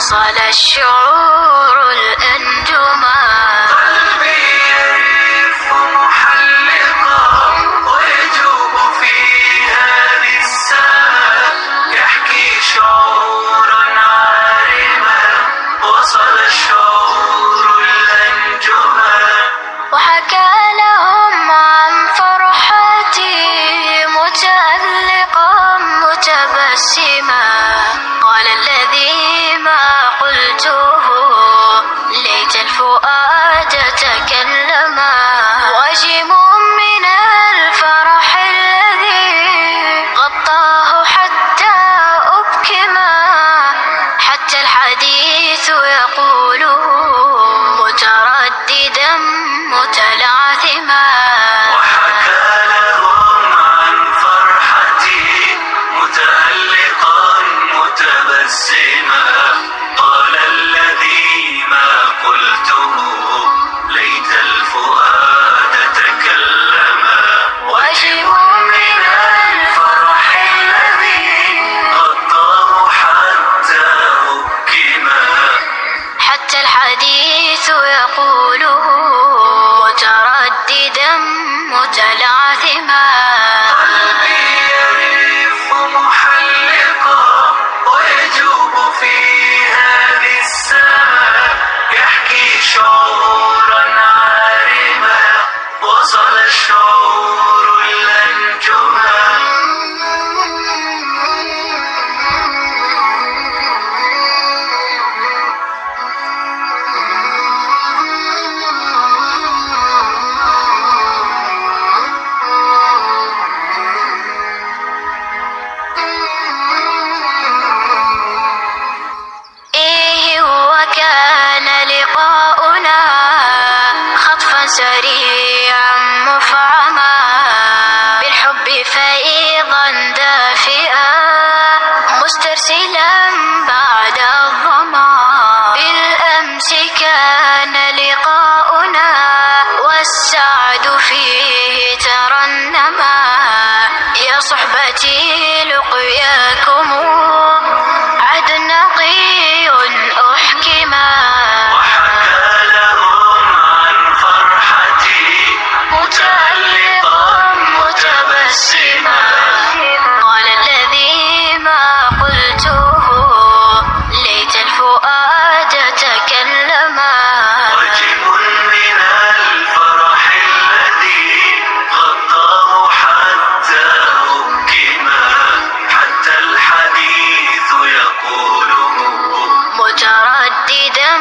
وصل الشعور الأنجما. قلبي يرف محلقا ويجوب في هذه السماء، يحكي شعورا عارما وصل الشعور الأنجما. وحكى لهم عن فرحتي متألقا متبسما، قال الذي ما قلته ليت الفؤاد تكلما. واجم من الفرح الذي غطاه حتى أبكما، حتى الحديث يقوله مترددا متلعثما. وحكى لهم عن فرحتي متألقا متبسما، قال الذي ما قلته ليت الفؤاد تكلما. واجب من الفرح الذي غطاه حتى أبكما، حتى الحديث يقوله مترددا متلعثما. قلبي يرف محلقا ويجوب في هذه السماء، يحكي شعورا عارما وصل الشعور الأنجما. إيه وكان لقاؤنا خطفا سريعا مفعما، بالحب فيضا دافئا مسترسلا بعد الظما. بالأمس كان لقاؤنا والسعد فيه ترنما، يا صحبتي لقياكم عهد نقي أحكما. وحكى لهم عن فرحتي متألقا متبسما، قال الذي ما قلته ليت الفؤاد تكلما. وجب من الفرح الذي غطاه حتى أبكما، حتى الحديث يقوله مترددا